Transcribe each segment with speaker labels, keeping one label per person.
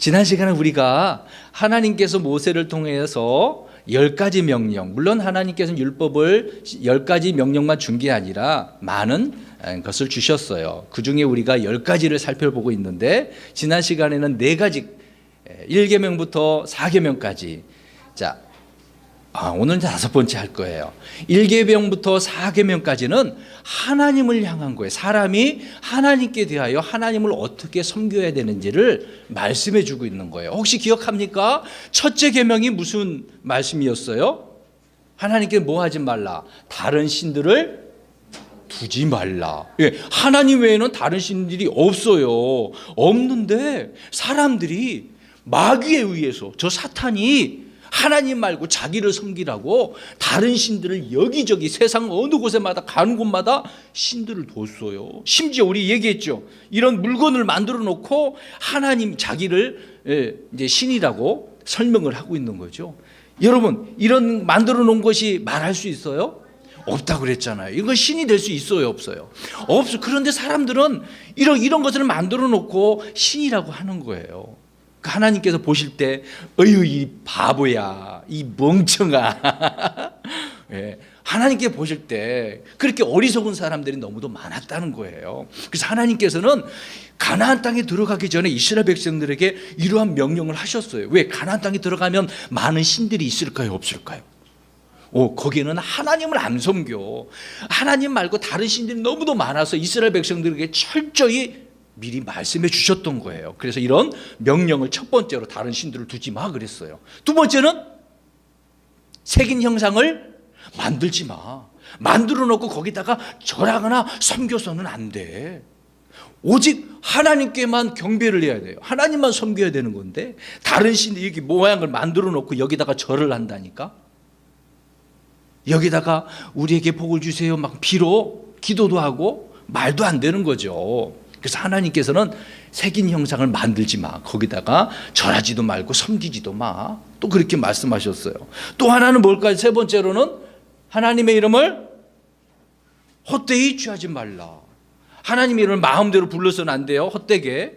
Speaker 1: 지난 시간에 우리가 하나님께서 모세를 통해서 10가지 명령, 물론 하나님께서는 율법을 10가지 명령만 준 게 아니라 많은 것을 주셨어요. 그 중에 우리가 10가지를 살펴보고 있는데, 지난 시간에는 4가지, 1계명부터 4계명까지. 자, 오늘은 5번째 할 거예요. 1계명부터 4계명까지는 하나님을 향한 거예요. 사람이 하나님께 대하여 하나님을 어떻게 섬겨야 되는지를 말씀해 주고 있는 거예요. 혹시 기억합니까? 첫째 계명이 무슨 말씀이었어요? 하나님께 뭐 하지 말라? 다른 신들을 두지 말라. 예, 하나님 외에는 다른 신들이 없어요. 없는데 사람들이 마귀에 의해서, 저 사탄이 하나님 말고 자기를 섬기라고 다른 신들을 여기저기 세상 어느 곳에마다 가는 곳마다 신들을 뒀어요. 심지어 우리 얘기했죠. 이런 물건을 만들어 놓고 하나님 자기를 이제 신이라고 설명을 하고 있는 거죠. 여러분, 이런 만들어 놓은 것이 말할 수 있어요? 없다고 그랬잖아요. 이건 신이 될 수 있어요, 없어요? 없어. 그런데 사람들은 이런 것을 만들어 놓고 신이라고 하는 거예요. 하나님께서 보실 때 어휴, 이 바보야, 이 멍청아. 예, 하나님께 보실 때 그렇게 어리석은 사람들이 너무도 많았다는 거예요. 그래서 하나님께서는 가나안 땅에 들어가기 전에 이스라엘 백성들에게 이러한 명령을 하셨어요. 왜? 가나안 땅에 들어가면 많은 신들이 있을까요, 없을까요? 거기는 하나님을 안 섬겨. 하나님 말고 다른 신들이 너무도 많아서 이스라엘 백성들에게 철저히 미리 말씀해 주셨던 거예요. 그래서 이런 명령을 첫 번째로 다른 신들을 두지 마 그랬어요. 두 번째는 새긴 형상을 만들지 마. 만들어 놓고 거기다가 절하거나 섬겨서는 안 돼. 오직 하나님께만 경배를 해야 돼요. 하나님만 섬겨야 되는 건데 다른 신들 이렇게 모양을 만들어 놓고 여기다가 절을 한다니까. 여기다가 우리에게 복을 주세요 막 빌어 기도도 하고 말도 안 되는 거죠. 그래서 하나님께서는 새긴 형상을 만들지 마. 거기다가 절하지도 말고 섬기지도 마. 또 그렇게 말씀하셨어요. 또 하나는 뭘까요? 세 번째로는 하나님의 이름을 헛되이 취하지 말라. 하나님의 이름을 마음대로 불러서는 안 돼요. 헛되게.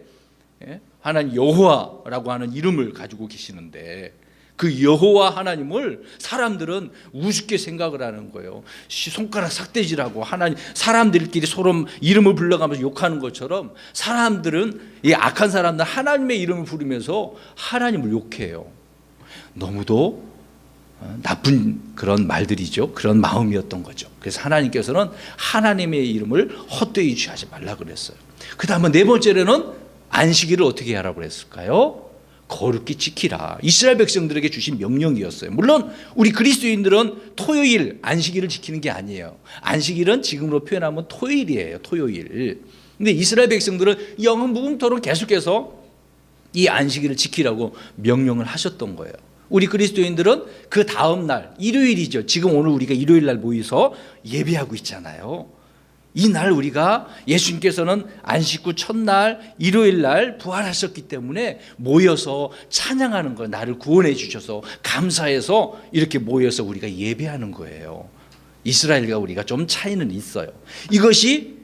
Speaker 1: 하나님 여호와라고 하는 이름을 가지고 계시는데 그 여호와 하나님을 사람들은 우습게 생각을 하는 거예요. 손가락 삭대질하고 하나님 사람들끼리 서로 이름을 불러가면서 욕하는 것처럼 사람들은, 이 악한 사람들 하나님의 이름을 부르면서 하나님을 욕해요. 너무도 나쁜 그런 말들이죠. 그런 마음이었던 거죠. 그래서 하나님께서는 하나님의 이름을 헛되이 취하지 말라 그랬어요. 그 다음에 네 번째로는 안식일을 어떻게 하라고 그랬을까요? 거룩히 지키라. 이스라엘 백성들에게 주신 명령이었어요. 물론 우리 그리스도인들은 토요일 안식일을 지키는 게 아니에요. 안식일은 지금으로 표현하면 토요일이에요. 토요일. 근데 이스라엘 백성들은 영무궁토록 계속해서 이 안식일을 지키라고 명령을 하셨던 거예요. 우리 그리스도인들은 그 다음 날 일요일이죠. 지금 오늘 우리가 일요일 날 모여서 예배하고 있잖아요. 이 날 우리가 예수님께서는 안식 후 첫날 일요일 날 부활하셨기 때문에 모여서 찬양하는 거예요. 나를 구원해 주셔서 감사해서 이렇게 모여서 우리가 예배하는 거예요. 이스라엘과 우리가 좀 차이는 있어요. 이것이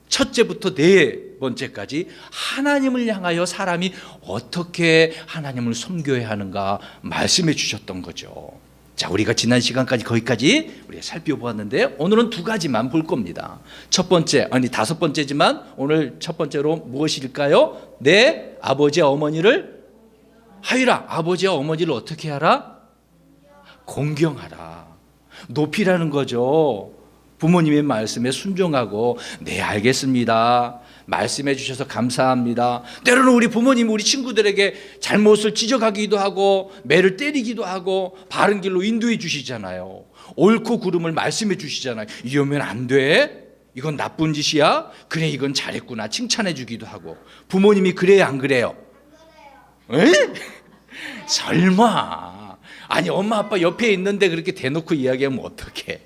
Speaker 1: 첫째부터 네 번째까지 하나님을 향하여 사람이 어떻게 하나님을 섬겨야 하는가 말씀해 주셨던 거죠. 자, 우리가 지난 시간까지 거기까지 우리가 살펴보았는데 오늘은 2가지만 볼 겁니다. 첫 번째, 아니 5번째지만 오늘 첫 번째로 무엇일까요? 내 아버지와 어머니를 하유라. 아버지와 어머니를 어떻게 하라? 공경하라. 높이라는 거죠. 부모님의 말씀에 순종하고 네 알겠습니다. 말씀해 주셔서 감사합니다. 때로는 우리 부모님 우리 친구들에게 잘못을 지적하기도 하고 매를 때리기도 하고 바른 길로 인도해 주시잖아요. 옳고 그름을 말씀해 주시잖아요. 이러면 안 돼. 이건 나쁜 짓이야. 그래 이건 잘했구나. 칭찬해 주기도 하고. 부모님이 그래요 안 그래요? 에? 설마. 아니 엄마 아빠 옆에 있는데 그렇게 대놓고 이야기하면 어떡해.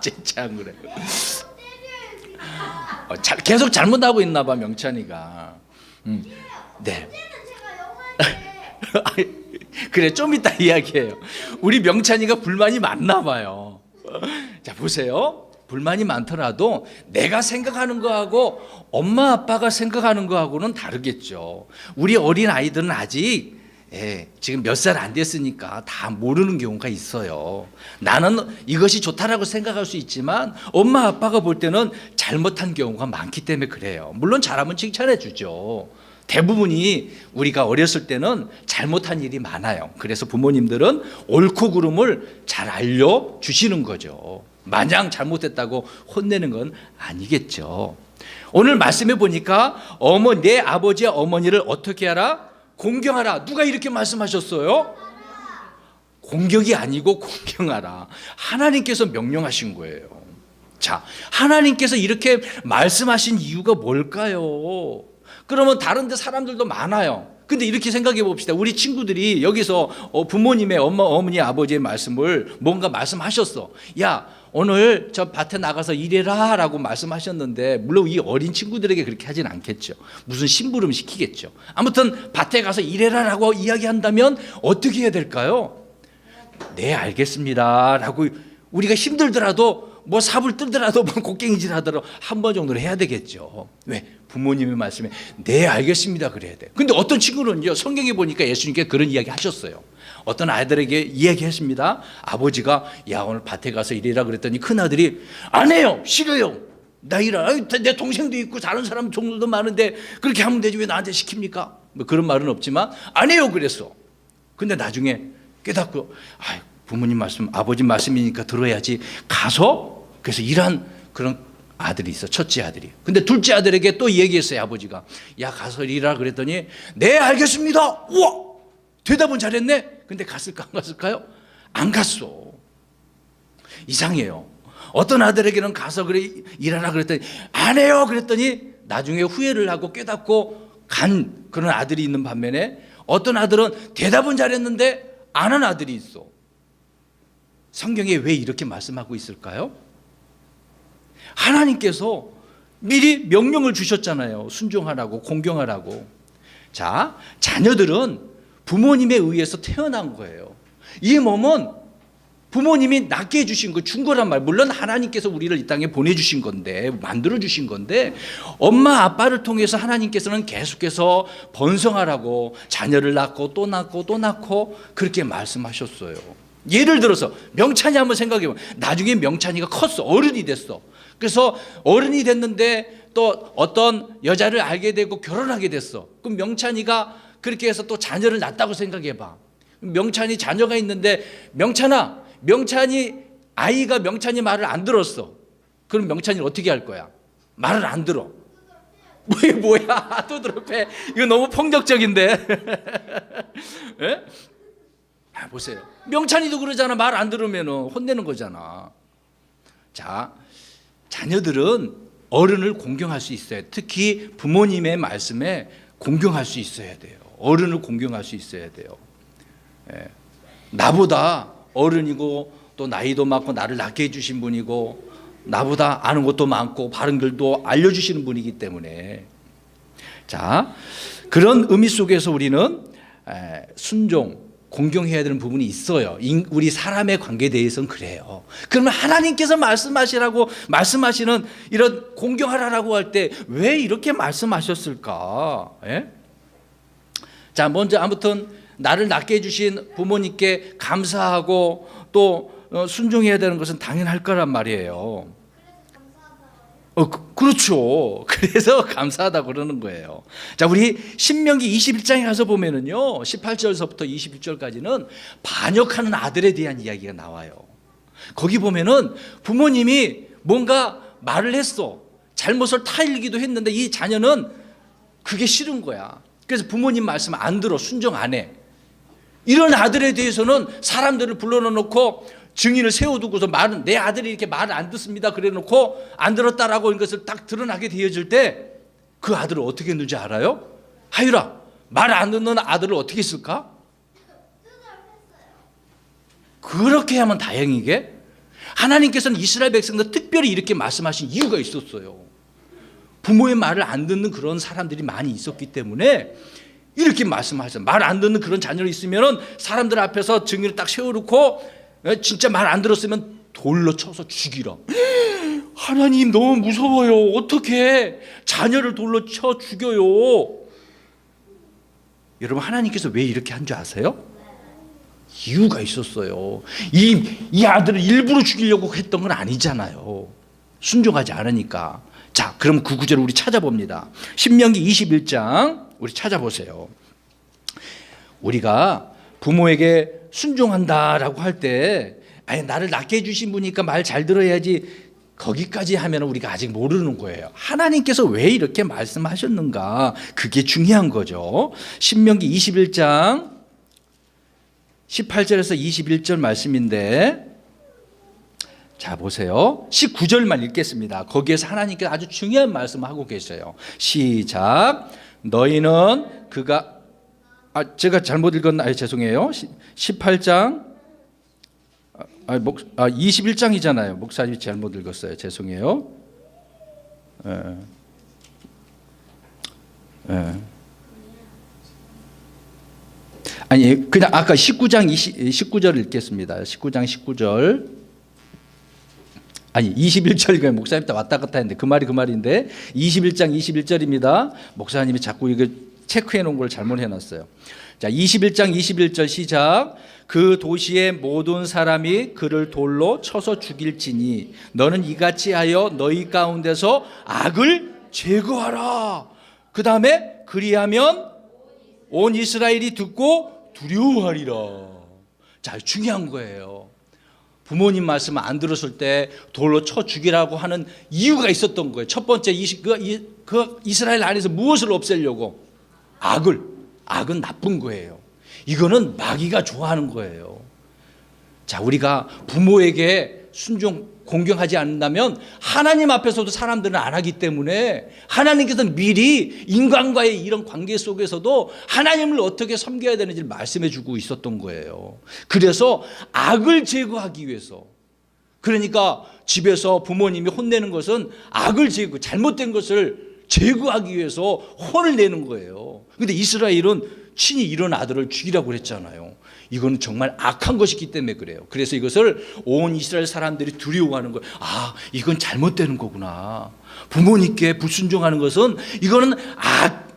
Speaker 1: 진짜 안 그래요. 계속 잘못하고 있나 봐 명찬이가. 네. 그래 좀 이따 이야기해요. 우리 명찬이가 불만이 많나 봐요. 자 보세요. 불만이 많더라도 내가 생각하는 거하고 엄마 아빠가 생각하는 거하고는 다르겠죠. 우리 어린 아이들은 아직 지금 몇 살 안 됐으니까 다 모르는 경우가 있어요. 나는 이것이 좋다라고 생각할 수 있지만 엄마 아빠가 볼 때는 잘못한 경우가 많기 때문에 그래요. 물론 잘하면 칭찬해 주죠. 대부분이 우리가 어렸을 때는 잘못한 일이 많아요. 그래서 부모님들은 옳고 그름을 잘 알려주시는 거죠. 마냥 잘못했다고 혼내는 건 아니겠죠. 오늘 말씀해 보니까 내 아버지와 어머니를 어떻게 하라? 공경하라. 누가 이렇게 말씀하셨어요? 공격이 아니고 공경하라. 하나님께서 명령하신 거예요. 자, 하나님께서 이렇게 말씀하신 이유가 뭘까요? 그러면 다른 데 사람들도 많아요. 근데 이렇게 생각해 봅시다. 우리 친구들이 여기서 부모님의 어머니, 아버지의 말씀을 뭔가 말씀하셨어. 야, 오늘 저 밭에 나가서 일해라 라고 말씀하셨는데, 물론 이 어린 친구들에게 그렇게 하진 않겠죠. 무슨 심부름 시키겠죠. 아무튼 밭에 가서 일해라 라고 이야기한다면 어떻게 해야 될까요? 네, 알겠습니다 라고, 우리가 힘들더라도 뭐 삽을 뜨더라도 뭐 곡괭이질 하더라도 한 번 정도는 해야 되겠죠. 왜? 부모님의 말씀에 네, 알겠습니다 그래야 돼. 근데 어떤 친구는요, 성경에 보니까 예수님께 그런 이야기 하셨어요. 어떤 아이들에게 이야기했습니다. 아버지가 야, 오늘 밭에 가서 일해라 그랬더니 큰아들이 안 해요, 싫어요, 나 일하, 내 동생도 있고 다른 사람 종들도 많은데 그렇게 하면 되지 왜 나한테 시킵니까? 뭐 그런 말은 없지만 안 해요 그랬어. 근데 나중에 깨닫고 부모님 말씀, 아버지 말씀이니까 들어야지 가서, 그래서 일한 그런 아들이 있어, 첫째 아들이. 근데 둘째 아들에게 또 얘기했어요. 아버지가 야, 가서 일하라 그랬더니 네, 알겠습니다. 우와, 대답은 잘했네. 근데 갔을까 안 갔을까요? 안 갔어. 이상해요. 어떤 아들에게는 가서 그래 일하라 그랬더니 안 해요 그랬더니 나중에 후회를 하고 깨닫고 간 그런 아들이 있는 반면에 어떤 아들은 대답은 잘했는데 안 한 아들이 있어. 성경에 왜 이렇게 말씀하고 있을까요? 하나님께서 미리 명령을 주셨잖아요. 순종하라고, 공경하라고. 자, 자녀들은 부모님에 의해서 태어난 거예요. 이 몸은 부모님이 낳게 해주신 거, 준 거란 말. 물론 하나님께서 우리를 이 땅에 보내주신 건데, 만들어 주신 건데, 엄마 아빠를 통해서 하나님께서는 계속해서 번성하라고 자녀를 낳고 또 낳고 또 낳고 그렇게 말씀하셨어요. 예를 들어서 명찬이 한번 생각해 보면, 나중에 명찬이가 컸어, 어른이 됐어. 그래서 어른이 됐는데 또 어떤 여자를 알게 되고 결혼하게 됐어. 그럼 명찬이가 그렇게 해서 또 자녀를 낳았다고 생각해 봐. 명찬이 자녀가 있는데 명찬이 아이가 명찬이 말을 안 들었어. 그럼 명찬이는 어떻게 할 거야? 말을 안 들어. 뭐야 두드러패. 이거 너무 폭력적인데. 예? 보세요. 명찬이도 그러잖아. 말 안 들으면 혼내는 거잖아. 자, 자녀들은 어른을 공경할 수 있어요. 특히 부모님의 말씀에 공경할 수 있어야 돼요. 어른을 공경할 수 있어야 돼요. 나보다 어른이고 또 나이도 많고 나를 낳게 해주신 분이고 나보다 아는 것도 많고 바른 길도 알려주시는 분이기 때문에, 자, 그런 의미 속에서 우리는 순종, 공경해야 되는 부분이 있어요. 우리 사람의 관계에 대해서는 그래요. 그러면 하나님께서 말씀하시는 이런 공경하라라고 할 때 왜 이렇게 말씀하셨을까? 자, 먼저 아무튼 나를 낳게 해주신 부모님께 감사하고 또 순종해야 되는 것은 당연할 거란 말이에요. 그렇죠. 그래서 감사하다 그러는 거예요. 자, 우리 신명기 21장에 가서 보면은요, 18절서부터 21절까지는 반역하는 아들에 대한 이야기가 나와요. 거기 보면은 부모님이 뭔가 말을 했어. 잘못을 타일기도 했는데 이 자녀는 그게 싫은 거야. 그래서 부모님 말씀 안 들어, 순종 안 해. 이런 아들에 대해서는 사람들을 불러놓고 증인을 세워두고서 말은 내 아들이 이렇게 말을 안 듣습니다 그래놓고 안 들었다라고 이것을 딱 드러나게 되어질 때 그 아들을 어떻게 했는지 알아요? 하율아, 말 안 듣는 아들을 어떻게 했을까? 그렇게 하면 다행이게 하나님께서는 이스라엘 백성들 특별히 이렇게 말씀하신 이유가 있었어요. 부모의 말을 안 듣는 그런 사람들이 많이 있었기 때문에 이렇게 말씀하셨어요. 말 안 듣는 그런 자녀가 있으면 사람들 앞에서 증인을 딱 세워놓고 진짜 말 안 들었으면 돌로 쳐서 죽이라. 하나님 너무 무서워요. 어떻게 자녀를 돌로 쳐 죽여요? 여러분, 하나님께서 왜 이렇게 한 줄 아세요? 이유가 있었어요. 이 아들을 일부러 죽이려고 했던 건 아니잖아요. 순종하지 않으니까. 자, 그럼 그 구절을 우리 찾아봅니다. 신명기 21장 우리 찾아보세요. 우리가 부모에게 순종한다라고 할 때, 아니, 나를 낳게 해주신 분이니까 말 잘 들어야지, 거기까지 하면 우리가 아직 모르는 거예요. 하나님께서 왜 이렇게 말씀하셨는가, 그게 중요한 거죠. 신명기 21장 18절에서 21절 말씀인데, 자 보세요. 19절만 읽겠습니다. 거기에서 하나님께서 아주 중요한 말씀을 하고 계세요. 시작. 너희는 그가 제가 잘못 읽었나? 죄송해요. 18장 21장이잖아요. 목사님이 잘못 읽었어요. 죄송해요. 아니, 그냥 아까 19절 읽겠습니다. 19장 19절. 아니, 21절, 목사님 때 왔다 갔다 했는데 그 말인데 21장 21절입니다. 목사님이 자꾸 이거 체크해 놓은 걸 잘못해 놨어요. 자, 21장 21절 시작. 그 도시의 모든 사람이 그를 돌로 쳐서 죽일지니 너는 이같이 하여 너희 가운데서 악을 제거하라. 그 다음에 그리하면 온 이스라엘이 듣고 두려워하리라. 자, 중요한 거예요. 부모님 말씀을 안 들었을 때 돌로 쳐 죽이라고 하는 이유가 있었던 거예요. 첫 번째, 그 이스라엘 안에서 무엇을 없애려고? 악은 나쁜 거예요. 이거는 마귀가 좋아하는 거예요. 자, 우리가 부모에게 공경하지 않는다면 하나님 앞에서도 사람들은 안 하기 때문에 하나님께서는 미리 인간과의 이런 관계 속에서도 하나님을 어떻게 섬겨야 되는지를 말씀해 주고 있었던 거예요. 그래서 악을 제거하기 위해서, 그러니까 집에서 부모님이 혼내는 것은 악을 잘못된 것을 제거하기 위해서 혼을 내는 거예요. 그런데 이스라엘은 친히 이런 아들을 죽이라고 그랬잖아요. 이건 정말 악한 것이기 때문에 그래요. 그래서 이것을 온 이스라엘 사람들이 두려워하는 거예요. 아, 이건 잘못되는 거구나. 부모님께 불순종하는 것은 이거는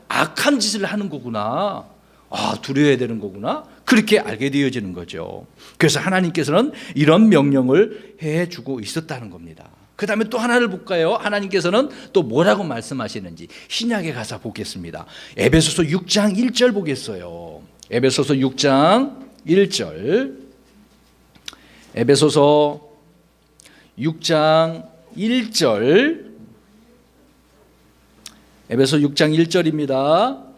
Speaker 1: 악한 짓을 하는 거구나. 아, 두려워해야 되는 거구나. 그렇게 알게 되어지는 거죠. 그래서 하나님께서는 이런 명령을 해주고 있었다는 겁니다. 그 다음에 또 하나를 볼까요? 하나님께서는 또 뭐라고 말씀하시는지 신약에 가서 보겠습니다. 에베소서 6장 1절 보겠어요. 에베소서 6장 1절. 에베소서 6장 1절. 에베소 6장 1절입니다.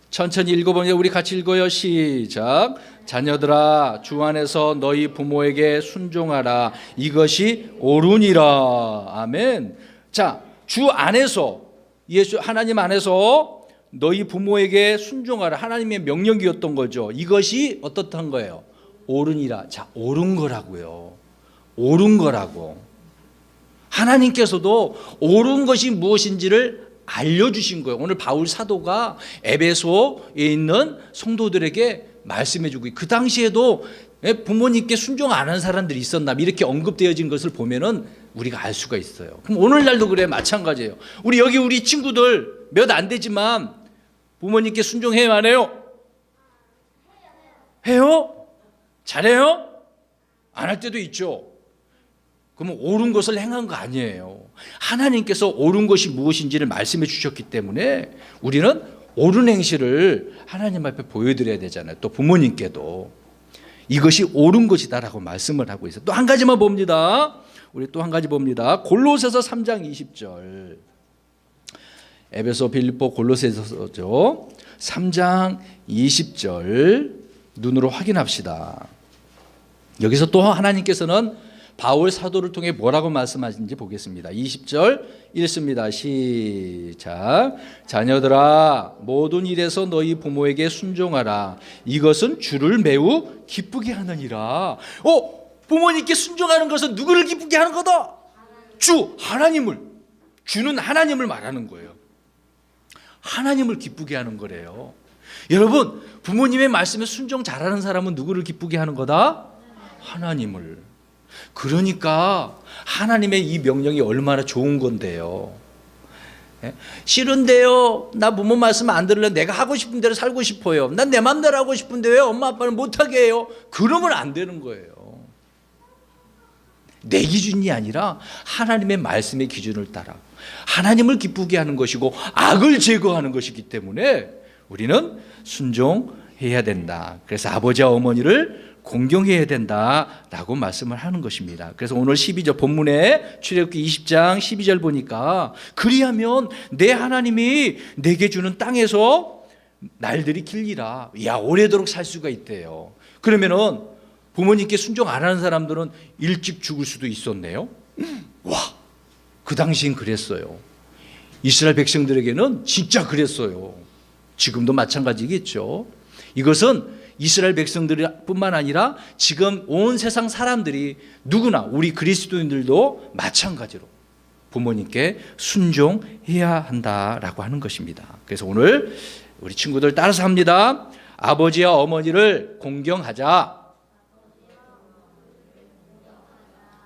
Speaker 1: 천천히 읽어보면 우리 같이 읽어요. 시작. 자녀들아, 주 안에서 너희 부모에게 순종하라. 이것이 옳으니라. 아멘. 자, 주 안에서, 예수 하나님 안에서 너희 부모에게 순종하라. 하나님의 명령이었던 거죠. 이것이 어떻단 거예요? 옳으니라. 자, 옳은 거라고요. 옳은 거라고. 하나님께서도 옳은 것이 무엇인지를 알려주신 거예요. 오늘 바울 사도가 에베소에 있는 성도들에게 말씀해주고, 그 당시에도 부모님께 순종 안 한 사람들이 있었나 이렇게 언급되어진 것을 보면은 우리가 알 수가 있어요. 그럼 오늘날도 그래, 마찬가지예요. 우리 친구들 몇 안 되지만 부모님께 순종해요, 안 해요? 해요? 잘해요? 안 할 때도 있죠. 그러면 옳은 것을 행한 거 아니에요. 하나님께서 옳은 것이 무엇인지를 말씀해 주셨기 때문에 우리는 옳은 행실을 하나님 앞에 보여드려야 되잖아요. 또 부모님께도 이것이 옳은 것이다라고 말씀을 하고 있어요. 또 한 가지만 봅니다. 우리 또 한 가지 봅니다. 골로새서 3장 20절. 에베소, 빌립보, 골로새서죠. 3장 20절 눈으로 확인합시다. 여기서 또 하나님께서는 바울 사도를 통해 뭐라고 말씀하시는지 보겠습니다. 20절 읽습니다. 시작. 자녀들아, 모든 일에서 너희 부모에게 순종하라. 이것은 주를 매우 기쁘게 하느니라. 부모님께 순종하는 것은 누구를 기쁘게 하는 거다? 하나님을. 주는 하나님을 말하는 거예요. 하나님을 기쁘게 하는 거래요. 여러분, 부모님의 말씀에 순종 잘하는 사람은 누구를 기쁘게 하는 거다? 하나님을. 그러니까 하나님의 이 명령이 얼마나 좋은 건데요. 싫은데요. 나 부모 말씀 안 들을래. 내가 하고 싶은 대로 살고 싶어요. 난 내 맘대로 하고 싶은데 왜 엄마 아빠는 못하게 해요? 그러면 안 되는 거예요. 내 기준이 아니라 하나님의 말씀의 기준을 따라 하나님을 기쁘게 하는 것이고 악을 제거하는 것이기 때문에 우리는 순종해야 된다. 그래서 아버지와 어머니를 공경해야 된다라고 말씀을 하는 것입니다. 그래서 오늘 12절 본문에 출애굽기 20장 12절 보니까 그리하면 내 하나님이 내게 주는 땅에서 날들이 길리라. 야, 오래도록 살 수가 있대요. 그러면은 부모님께 순종 안 하는 사람들은 일찍 죽을 수도 있었네요. 와, 그 당시엔 그랬어요. 이스라엘 백성들에게는 진짜 그랬어요. 지금도 마찬가지겠죠. 이것은 이스라엘 백성들뿐만 아니라 지금 온 세상 사람들이 누구나 우리 그리스도인들도 마찬가지로 부모님께 순종해야 한다라고 하는 것입니다. 그래서 오늘 우리 친구들 따라서 합니다. 아버지와 어머니를 공경하자.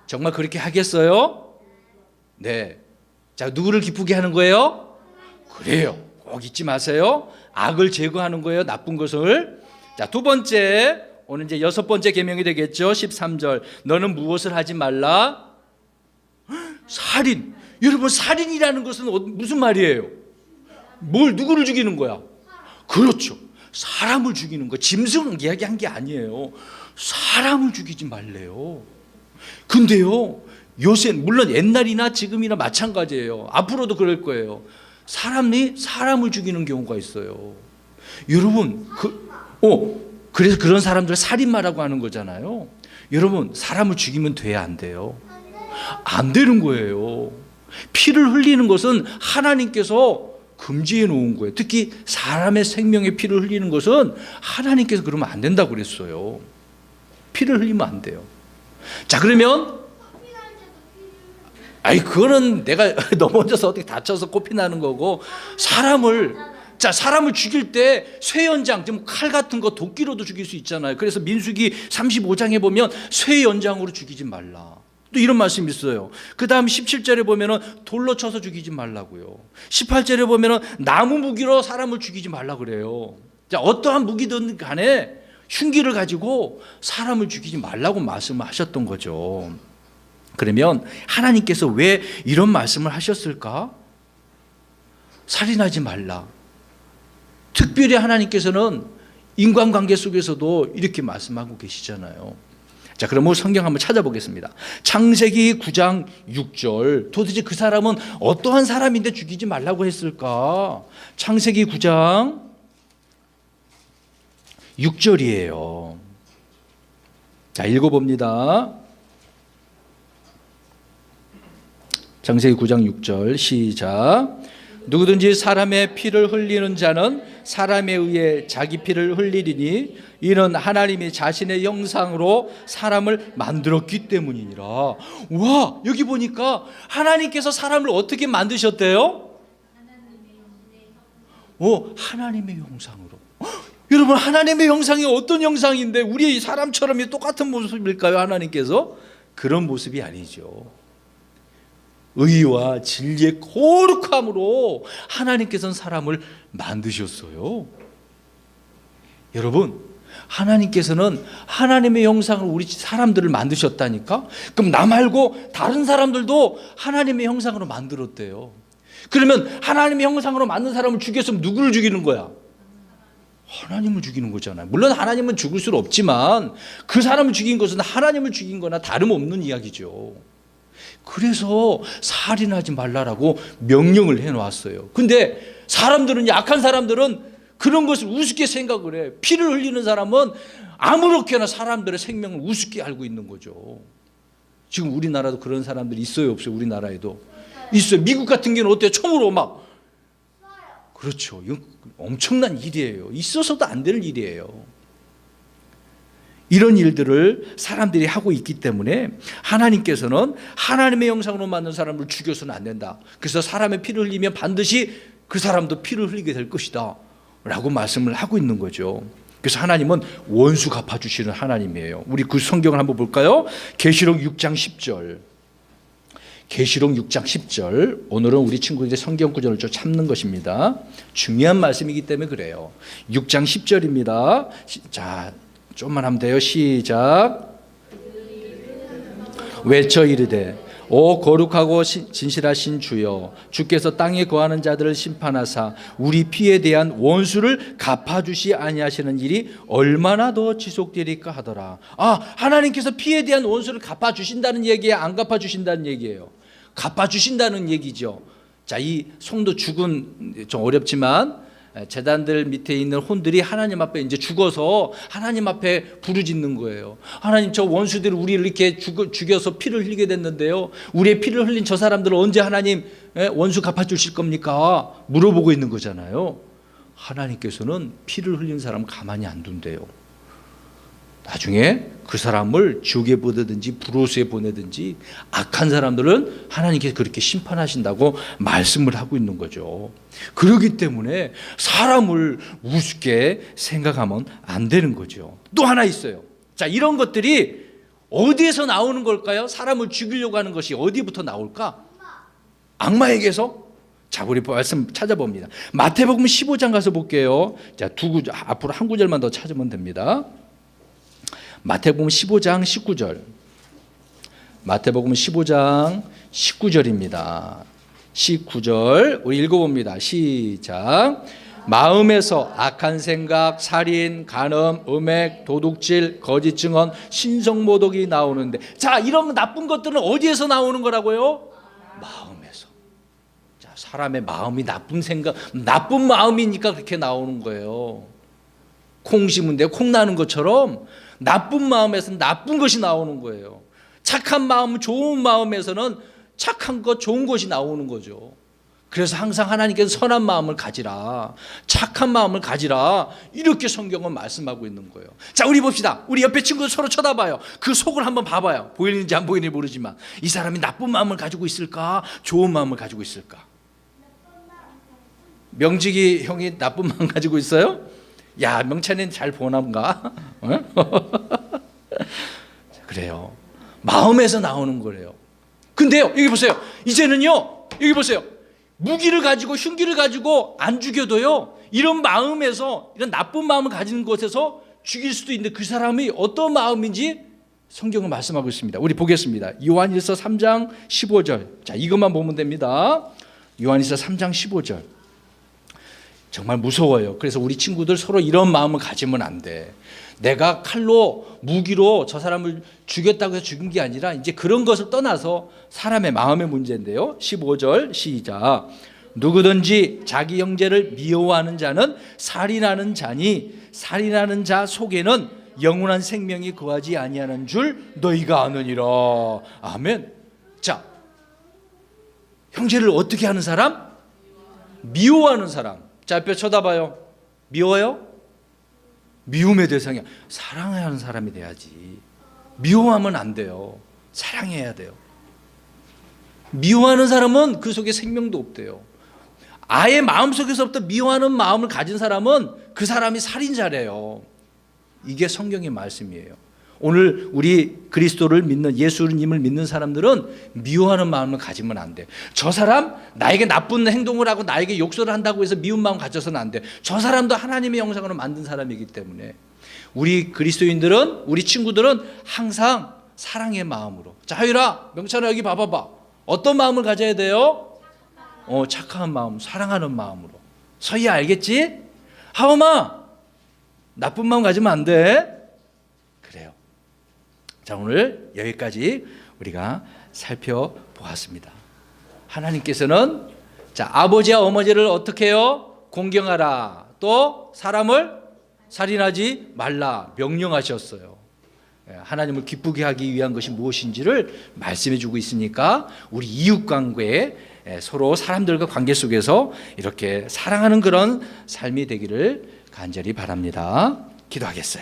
Speaker 1: 정말 그렇게 하겠어요? 네. 자, 누구를 기쁘게 하는 거예요? 그래요. 꼭 잊지 마세요. 악을 제거하는 거예요. 나쁜 것을. 자, 두 번째, 오늘 이제 여섯 번째 계명이 되겠죠. 13절. 너는 무엇을 하지 말라? 살인. 여러분, 살인이라는 것은 무슨 말이에요? 누구를 죽이는 거야? 그렇죠. 사람을 죽이는 거. 짐승을 이야기한 게 아니에요. 사람을 죽이지 말래요. 근데요, 요새 물론 옛날이나 지금이나 마찬가지예요. 앞으로도 그럴 거예요. 사람을 죽이는 경우가 있어요. 여러분, 그래서 그런 사람들 살인마라고 하는 거잖아요. 여러분, 사람을 죽이면 돼야 안 돼요? 안 되는 거예요. 피를 흘리는 것은 하나님께서 금지해 놓은 거예요. 특히 사람의 생명의 피를 흘리는 것은 하나님께서 그러면 안 된다고 그랬어요. 피를 흘리면 안 돼요. 자, 그러면 그거는 내가 넘어져서 어떻게 다쳐서 코피 나는 거고, 사람을 죽일 때 쇠연장, 칼 같은 거 도끼로도 죽일 수 있잖아요. 그래서 민수기 35장에 보면 쇠연장으로 죽이지 말라. 또 이런 말씀이 있어요. 그 다음 17절에 보면 돌로 쳐서 죽이지 말라고요. 18절에 보면 나무 무기로 사람을 죽이지 말라 그래요. 자, 어떠한 무기든 간에 흉기를 가지고 사람을 죽이지 말라고 말씀을 하셨던 거죠. 그러면 하나님께서 왜 이런 말씀을 하셨을까? 살인하지 말라. 특별히 하나님께서는 인간관계 속에서도 이렇게 말씀하고 계시잖아요. 자, 그러면 성경 한번 찾아보겠습니다. 창세기 9장 6절. 도대체 그 사람은 어떠한 사람인데 죽이지 말라고 했을까? 창세기 9장 6절이에요. 자, 읽어봅니다. 창세기 9장 6절 시작. 누구든지 사람의 피를 흘리는 자는 사람에 의해 자기 피를 흘리리니 이는 하나님이 자신의 형상으로 사람을 만들었기 때문이니라. 와, 여기 보니까 하나님께서 사람을 어떻게 만드셨대요? 하나님의 형상으로. 여러분, 하나님의 형상이 어떤 형상인데 우리 사람처럼 똑같은 모습일까요? 하나님께서? 그런 모습이 아니죠. 의와 진리의 거룩함으로 하나님께서는 사람을 만드셨어요. 여러분, 하나님께서는 하나님의 형상으로 우리 사람들을 만드셨다니까? 그럼 나 말고 다른 사람들도 하나님의 형상으로 만들었대요. 그러면 하나님의 형상으로 만든 사람을 죽였으면 누구를 죽이는 거야? 하나님을 죽이는 거잖아요. 물론 하나님은 죽을 수는 없지만 그 사람을 죽인 것은 하나님을 죽인 거나 다름없는 이야기죠. 그래서 살인하지 말라라고 명령을 해놓았어요. 근데 사람들은, 약한 사람들은 그런 것을 우습게 생각을 해. 피를 흘리는 사람은 아무렇게나 사람들의 생명을 우습게 알고 있는 거죠. 지금 우리나라도 그런 사람들이 있어요, 없어요? 우리나라에도 있어요. 미국 같은 경우는 어때요? 총으로 막. 그렇죠. 이건 엄청난 일이에요. 있어서도 안 될 일이에요. 이런 일들을 사람들이 하고 있기 때문에 하나님께서는 하나님의 형상으로 만든 사람을 죽여서는 안 된다. 그래서 사람의 피를 흘리면 반드시 그 사람도 피를 흘리게 될 것이다 라고 말씀을 하고 있는 거죠. 그래서 하나님은 원수 갚아주시는 하나님이에요. 우리 그 성경을 한번 볼까요? 계시록 6장 10절. 계시록 6장 10절. 오늘은 우리 친구들이 성경 구절을 좀 참는 것입니다. 중요한 말씀이기 때문에 그래요. 6장 10절입니다. 자, 좀만 하면 돼요. 시작. 외쳐 이르되 오 거룩하고 진실하신 주여, 주께서 땅에 거하는 자들을 심판하사 우리 피에 대한 원수를 갚아주시 아니하시는 일이 얼마나 더 지속되리까 하더라. 하나님께서 피에 대한 원수를 갚아주신다는 얘기예요, 안 갚아주신다는 얘기예요? 갚아주신다는 얘기죠. 자, 이 송도 죽은 좀 어렵지만 제단들 밑에 있는 혼들이 하나님 앞에 이제 죽어서 하나님 앞에 부르짖는 거예요. 하나님, 저 원수들이 우리를 이렇게 죽여서 피를 흘리게 됐는데요, 우리의 피를 흘린 저 사람들을 언제 하나님 원수 갚아주실 겁니까? 물어보고 있는 거잖아요. 하나님께서는 피를 흘린 사람 가만히 안 둔대요. 나중에 그 사람을 지옥에 보내든지 불호수에 보내든지 악한 사람들은 하나님께서 그렇게 심판하신다고 말씀을 하고 있는 거죠. 그렇기 때문에 사람을 우습게 생각하면 안 되는 거죠. 또 하나 있어요. 자, 이런 것들이 어디에서 나오는 걸까요? 사람을 죽이려고 하는 것이 어디부터 나올까? 악마에게서? 자, 우리 말씀 찾아봅니다. 마태복음 15장 가서 볼게요. 자, 앞으로 한 구절만 더 찾으면 됩니다. 마태복음 15장 19절. 마태복음 15장 19절입니다. 19절 우리 읽어봅니다. 시작. 마음에서 악한 생각, 살인, 간음, 음행, 도둑질, 거짓 증언, 신성모독이 나오는데, 자, 이런 나쁜 것들은 어디에서 나오는 거라고요? 마음에서. 자, 사람의 마음이 나쁜 생각, 나쁜 마음이니까 그렇게 나오는 거예요. 콩 심은데 콩 나는 것처럼 나쁜 마음에서는 나쁜 것이 나오는 거예요. 착한 마음, 좋은 마음에서는 착한 것, 좋은 것이 나오는 거죠. 그래서 항상 하나님께서 선한 마음을 가지라, 착한 마음을 가지라, 이렇게 성경은 말씀하고 있는 거예요. 자, 우리 봅시다. 우리 옆에 친구들 서로 쳐다봐요. 그 속을 한번 봐봐요. 보이는지 안 보이는지 모르지만 이 사람이 나쁜 마음을 가지고 있을까, 좋은 마음을 가지고 있을까? 명직이 형이 나쁜 마음 가지고 있어요? 야, 명찬이는 잘 보나인가? 그래요. 마음에서 나오는 거래요. 근데요, 여기 보세요. 이제는요, 여기 보세요. 무기를 가지고 흉기를 가지고 안 죽여도요, 이런 마음에서, 이런 나쁜 마음을 가지는 곳에서 죽일 수도 있는데 그 사람이 어떤 마음인지 성경은 말씀하고 있습니다. 우리 보겠습니다. 요한일서 3장 15절. 자, 이것만 보면 됩니다. 요한일서 3장 15절. 정말 무서워요. 그래서 우리 친구들 서로 이런 마음을 가지면 안 돼. 내가 칼로, 무기로 저 사람을 죽였다고 해서 죽인 게 아니라 이제 그런 것을 떠나서 사람의 마음의 문제인데요. 15절 시작. 누구든지 자기 형제를 미워하는 자는 살인하는 자니 살인하는 자 속에는 영원한 생명이 거하지 아니하는 줄 너희가 아느니라. 아멘. 자, 형제를 어떻게 하는 사람? 미워하는 사람. 자, 앞에 쳐다봐요. 미워요? 미움의 대상이야. 사랑해야 하는 사람이 돼야지. 미워하면 안 돼요. 사랑해야 돼요. 미워하는 사람은 그 속에 생명도 없대요. 아예 마음속에서부터 미워하는 마음을 가진 사람은 그 사람이 살인자래요. 이게 성경의 말씀이에요. 오늘 우리 그리스도를 믿는, 예수님을 믿는 사람들은 미워하는 마음을 가지면 안 돼. 저 사람 나에게 나쁜 행동을 하고 나에게 욕설을 한다고 해서 미운 마음 가져서는 안 돼. 저 사람도 하나님의 형상으로 만든 사람이기 때문에 우리 그리스도인들은, 우리 친구들은 항상 사랑의 마음으로. 자, 하율아, 명찬아, 여기 봐봐봐. 어떤 마음을 가져야 돼요? 착한 마음, 사랑하는 마음으로. 서희야, 알겠지? 하엄아, 나쁜 마음 가지면 안 돼. 그래요. 자, 오늘 여기까지 우리가 살펴보았습니다. 하나님께서는, 자, 아버지와 어머니를 어떻게 해요? 공경하라. 또 사람을 살인하지 말라 명령하셨어요. 하나님을 기쁘게 하기 위한 것이 무엇인지를 말씀해 주고 있으니까 우리 이웃 관계에 서로 사람들과 관계 속에서 이렇게 사랑하는 그런 삶이 되기를 간절히 바랍니다. 기도하겠어요.